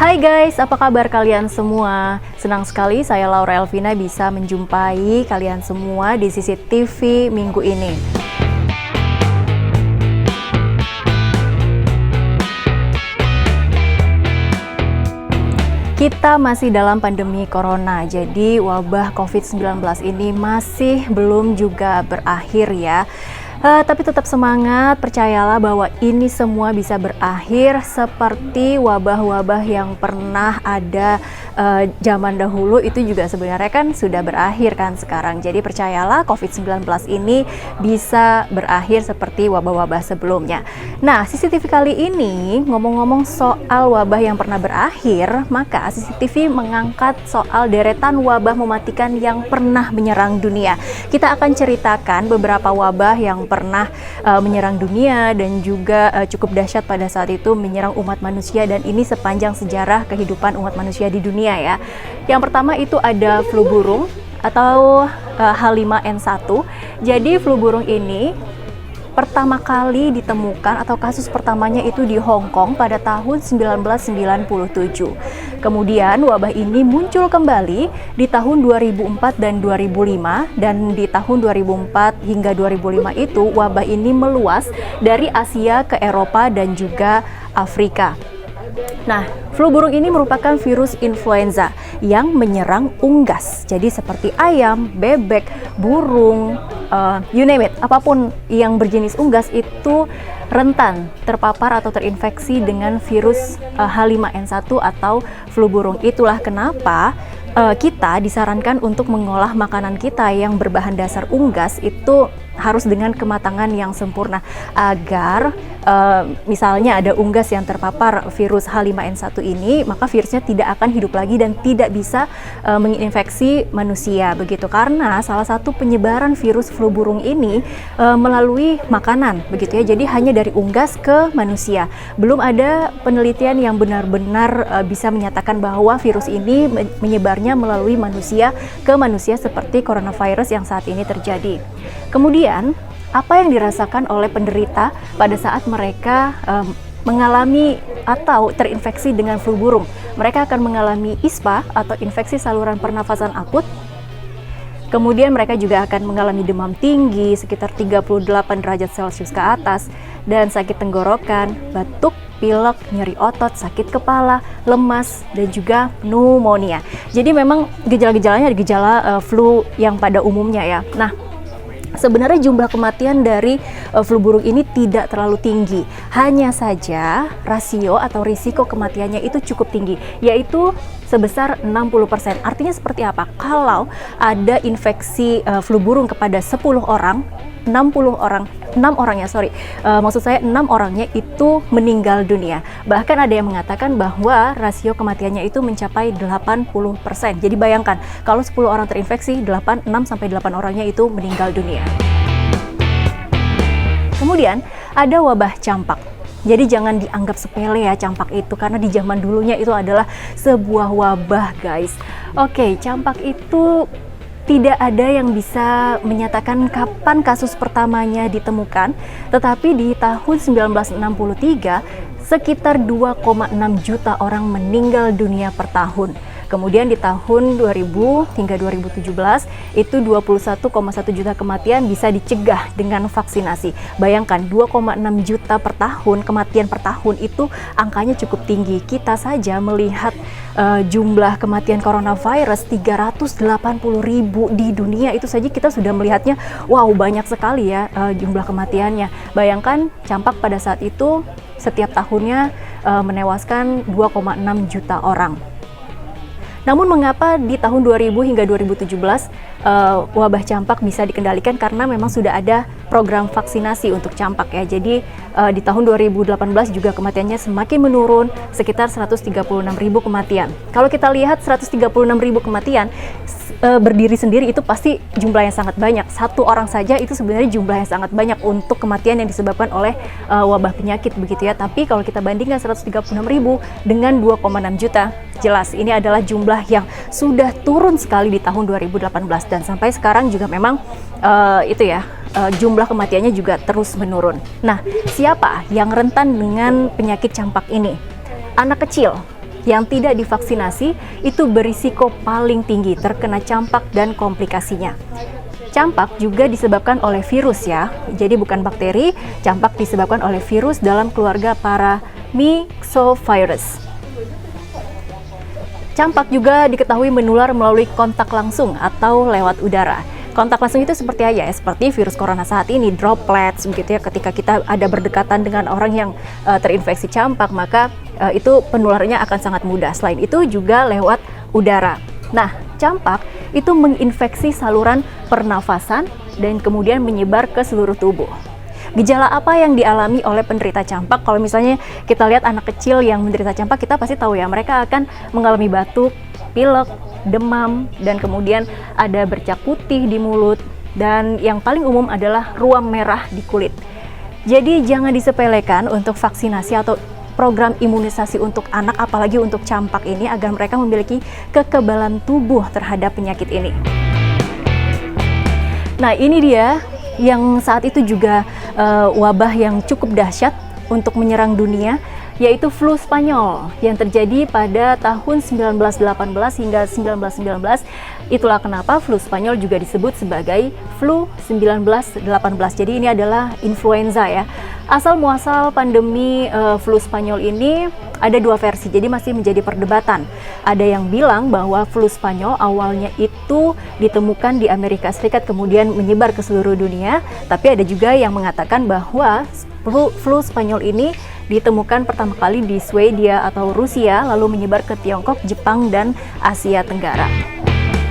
Hai guys, apa kabar kalian semua? Senang sekali saya Laura Elvina bisa menjumpai kalian semua di CCTV minggu ini. Kita masih dalam pandemi corona, jadi wabah COVID-19 ini masih belum juga berakhir ya. Tapi tetap semangat, percayalah bahwa ini semua bisa berakhir seperti wabah-wabah yang pernah ada zaman dahulu itu juga sebenarnya kan sudah berakhir kan sekarang. Jadi percayalah COVID-19 ini bisa berakhir seperti wabah-wabah sebelumnya. Nah, CCTV kali ini ngomong-ngomong soal wabah yang pernah berakhir, maka CCTV mengangkat soal deretan wabah mematikan yang pernah menyerang dunia. Kita akan ceritakan beberapa wabah yang pernah menyerang dunia dan juga cukup dahsyat pada saat itu menyerang umat manusia, dan ini sepanjang sejarah kehidupan umat manusia di dunia ya. Yang pertama itu ada flu burung atau H5N1. Jadi flu burung ini pertama kali ditemukan atau kasus pertamanya itu di Hong Kong pada tahun 1997. Kemudian wabah ini muncul kembali di tahun 2004 dan 2005, dan di tahun 2004 hingga 2005 itu wabah ini meluas dari Asia ke Eropa dan juga Afrika. Nah, flu burung ini merupakan virus influenza yang menyerang unggas. Jadi seperti ayam, bebek, burung, you name it, apapun yang berjenis unggas itu rentan terpapar atau terinfeksi dengan virus H5N1 atau flu burung. Itulah kenapa kita disarankan untuk mengolah makanan kita yang berbahan dasar unggas itu harus dengan kematangan yang sempurna agar misalnya ada unggas yang terpapar virus H5N1 ini, maka virusnya tidak akan hidup lagi dan tidak bisa menginfeksi manusia begitu, karena salah satu penyebaran virus flu burung ini melalui makanan begitu ya. Jadi hanya dari unggas ke manusia. Belum ada penelitian yang benar-benar bisa menyatakan bahwa virus ini menyebarnya melalui manusia ke manusia seperti coronavirus yang saat ini terjadi. Kemudian, apa yang dirasakan oleh penderita pada saat mereka mengalami atau terinfeksi dengan flu burung? Mereka akan mengalami ISPA atau infeksi saluran pernafasan akut. Kemudian mereka juga akan mengalami demam tinggi sekitar 38 derajat Celcius ke atas, dan sakit tenggorokan, batuk, pilek, nyeri otot, sakit kepala, lemas, dan juga pneumonia. Jadi memang gejala-gejalanya ada gejala flu yang pada umumnya ya. Nah, sebenarnya jumlah kematian dari flu burung ini tidak terlalu tinggi. Hanya saja rasio atau risiko kematiannya itu cukup tinggi, yaitu sebesar 60%. Artinya seperti apa? Kalau ada infeksi flu burung kepada 10 orang, 6 orangnya itu meninggal dunia. Bahkan ada yang mengatakan bahwa rasio kematiannya itu mencapai 80%. Jadi bayangkan, kalau 10 orang terinfeksi, 6-8 orangnya itu meninggal dunia. Kemudian ada wabah campak. Jadi jangan dianggap sepele ya campak itu, karena di zaman dulunya itu adalah sebuah wabah guys. Oke, campak itu tidak ada yang bisa menyatakan kapan kasus pertamanya ditemukan, tetapi di tahun 1963 sekitar 2,6 juta orang meninggal dunia per tahun. Kemudian di tahun 2000 hingga 2017 itu 21,1 juta kematian bisa dicegah dengan vaksinasi. Bayangkan 2,6 juta per tahun, kematian per tahun itu angkanya cukup tinggi. Kita saja melihat jumlah kematian coronavirus 380.000 di dunia, itu saja kita sudah melihatnya, wow banyak sekali ya jumlah kematiannya. Bayangkan campak pada saat itu setiap tahunnya menewaskan 2,6 juta orang. Namun mengapa di tahun 2000 hingga 2017 wabah campak bisa dikendalikan? Karena memang sudah ada program vaksinasi untuk campak ya. Jadi di tahun 2018 juga kematiannya semakin menurun, sekitar 136.000 kematian. Kalau kita lihat 136.000 kematian berdiri sendiri itu pasti jumlah yang sangat banyak. Satu orang saja itu sebenarnya jumlah yang sangat banyak untuk kematian yang disebabkan oleh wabah penyakit begitu ya. Tapi kalau kita bandingkan 136.000 dengan 2,6 juta, jelas ini adalah jumlah yang sudah turun sekali di tahun 2018, dan sampai sekarang juga memang jumlah kematiannya juga terus menurun. Nah, siapa yang rentan dengan penyakit campak ini? Anak kecil. yang tidak divaksinasi itu berisiko paling tinggi terkena campak dan komplikasinya. Campak juga disebabkan oleh virus ya, jadi bukan bakteri. Campak disebabkan oleh virus dalam keluarga para myxovirus. Campak juga diketahui menular melalui kontak langsung atau lewat udara. Kontak langsung itu seperti aja ya, seperti virus corona saat ini, droplets begitu ya. Ketika kita ada berdekatan dengan orang yang terinfeksi campak, maka itu penularannya akan sangat mudah. Selain itu juga lewat udara. Nah, campak itu menginfeksi saluran pernafasan dan kemudian menyebar ke seluruh tubuh. Gejala apa yang dialami oleh penderita campak? Kalau misalnya kita lihat anak kecil yang menderita campak, kita pasti tahu ya, mereka akan mengalami batuk, pilek, demam, dan kemudian ada bercak putih di mulut, dan yang paling umum adalah ruam merah di kulit. Jadi jangan disepelekan untuk vaksinasi atau program imunisasi untuk anak, apalagi untuk campak ini, agar mereka memiliki kekebalan tubuh terhadap penyakit ini. Nah, ini dia yang saat itu juga wabah yang cukup dahsyat untuk menyerang dunia, yaitu flu Spanyol yang terjadi pada tahun 1918 hingga 1919. Itulah kenapa flu Spanyol juga disebut sebagai flu 1918. Jadi ini adalah influenza ya. Asal muasal pandemi flu Spanyol ini ada dua versi, jadi masih menjadi perdebatan. Ada yang bilang bahwa flu Spanyol awalnya itu ditemukan di Amerika Serikat kemudian menyebar ke seluruh dunia, tapi ada juga yang mengatakan bahwa flu Spanyol ini ditemukan pertama kali di Swedia atau Rusia, lalu menyebar ke Tiongkok, Jepang, dan Asia Tenggara.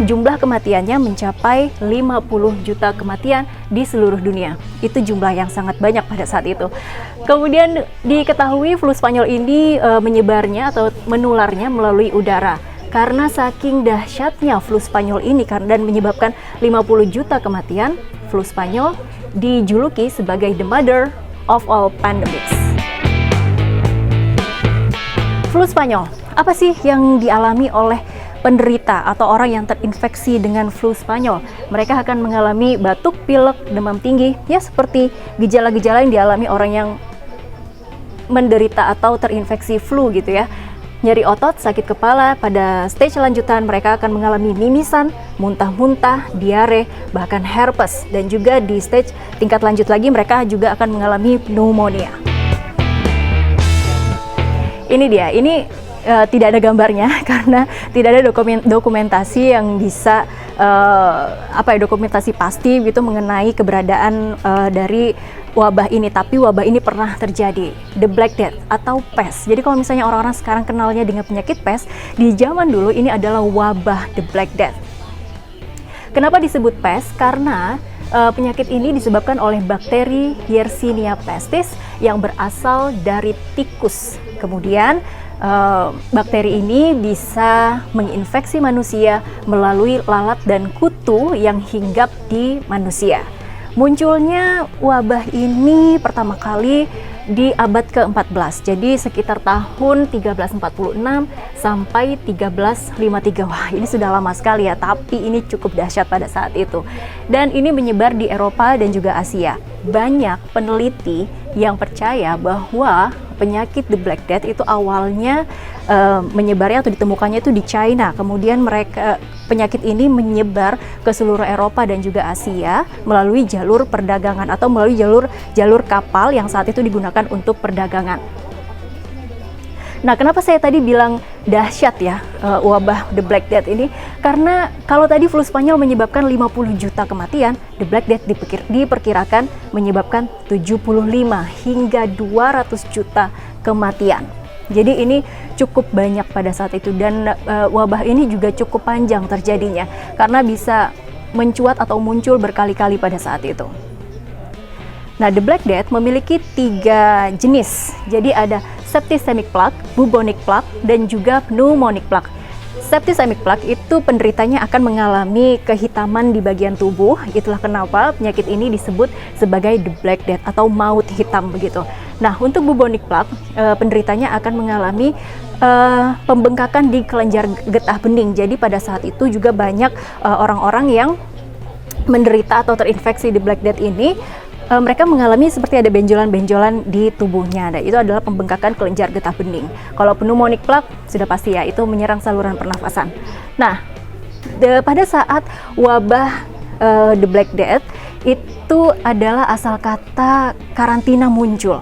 Jumlah kematiannya mencapai 50 juta kematian di seluruh dunia. Itu jumlah yang sangat banyak pada saat itu. Kemudian diketahui flu Spanyol ini menyebarnya atau menularnya melalui udara. Karena saking dahsyatnya flu Spanyol ini dan menyebabkan 50 juta kematian, flu Spanyol dijuluki sebagai the mother of all pandemics. Flu Spanyol, apa sih yang dialami oleh penderita atau orang yang terinfeksi dengan flu Spanyol? Mereka akan mengalami batuk, pilek, demam tinggi, ya seperti gejala-gejala yang dialami orang yang menderita atau terinfeksi flu gitu ya. Nyeri otot, sakit kepala. Pada stage lanjutan mereka akan mengalami mimisan, muntah-muntah, diare, bahkan herpes. Dan juga di stage tingkat lanjut lagi mereka juga akan mengalami pneumonia. Ini dia, ini tidak ada gambarnya karena tidak ada dokumentasi yang bisa dokumentasi pasti gitu mengenai keberadaan dari wabah ini. Tapi wabah ini pernah terjadi, the Black Death atau pes. Jadi kalau misalnya orang-orang sekarang kenalnya dengan penyakit pes, di zaman dulu ini adalah wabah the Black Death. Kenapa disebut pes? Karena penyakit ini disebabkan oleh bakteri Yersinia pestis yang berasal dari tikus. Kemudian bakteri ini bisa menginfeksi manusia melalui lalat dan kutu yang hinggap di manusia. Munculnya wabah ini pertama kali di abad ke-14, jadi sekitar tahun 1346 sampai 1353. Wah, ini sudah lama sekali ya, tapi ini cukup dahsyat pada saat itu. Dan ini menyebar di Eropa dan juga Asia. Banyak peneliti yang percaya bahwa penyakit the Black Death itu awalnya menyebarnya atau ditemukannya itu di China. Kemudian penyakit ini menyebar ke seluruh Eropa dan juga Asia melalui jalur perdagangan atau melalui jalur kapal yang saat itu digunakan untuk perdagangan. Nah, kenapa saya tadi bilang dahsyat ya wabah the Black Death ini? Karena kalau tadi flu Spanyol menyebabkan 50 juta kematian, the Black Death diperkirakan menyebabkan 75 hingga 200 juta kematian. Jadi ini cukup banyak pada saat itu, dan wabah ini juga cukup panjang terjadinya karena bisa mencuat atau muncul berkali-kali pada saat itu. Nah, the Black Death memiliki 3 jenis. Jadi ada septicemic plague, bubonic plague, dan juga pneumonic plague. Septicemic plague itu penderitanya akan mengalami kehitaman di bagian tubuh. Itulah kenapa penyakit ini disebut sebagai the Black Death atau maut hitam begitu. Nah, untuk bubonic plague, penderitanya akan mengalami pembengkakan di kelenjar getah bening. Jadi pada saat itu juga banyak orang-orang yang menderita atau terinfeksi the Black Death ini mereka mengalami seperti ada benjolan-benjolan di tubuhnya. Dan itu adalah pembengkakan kelenjar getah bening. Kalau pneumonik plaque sudah pasti ya, itu menyerang saluran pernafasan. Nah, pada saat wabah The Black Death itu adalah asal kata karantina muncul.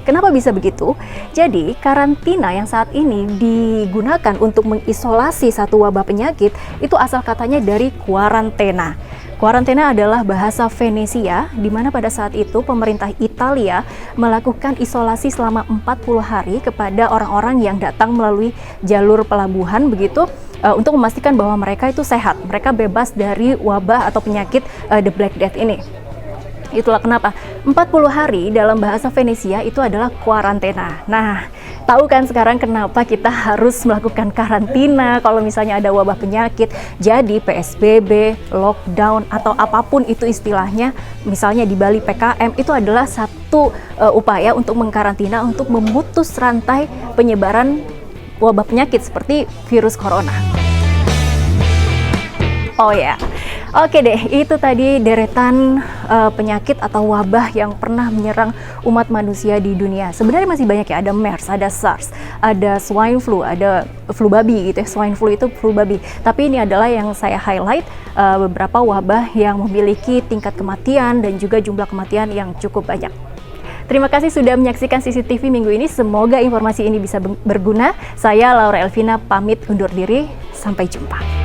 Kenapa bisa begitu? Jadi, karantina yang saat ini digunakan untuk mengisolasi satu wabah penyakit itu asal katanya dari quarantena. Quarantena adalah bahasa Venesia, di mana pada saat itu pemerintah Italia melakukan isolasi selama 40 hari kepada orang-orang yang datang melalui jalur pelabuhan begitu, untuk memastikan bahwa mereka itu sehat, mereka bebas dari wabah atau penyakit The Black Death ini. Itulah kenapa 40 hari dalam bahasa Venesia itu adalah quarantena. Nah, tahu kan sekarang kenapa kita harus melakukan karantina kalau misalnya ada wabah penyakit. Jadi PSBB, lockdown, atau apapun itu istilahnya, misalnya di Bali PKM, itu adalah satu upaya untuk mengkarantina, untuk memutus rantai penyebaran wabah penyakit seperti virus corona. Oh ya, oke deh, itu tadi deretan penyakit atau wabah yang pernah menyerang umat manusia di dunia. Sebenarnya masih banyak ya, ada MERS, ada SARS, ada swine flu, ada flu babi gitu ya. Swine flu itu flu babi. Tapi ini adalah yang saya highlight beberapa wabah yang memiliki tingkat kematian dan juga jumlah kematian yang cukup banyak. Terima kasih sudah menyaksikan CCTV minggu ini. Semoga informasi ini bisa berguna. Saya Laura Elvina pamit undur diri. Sampai jumpa.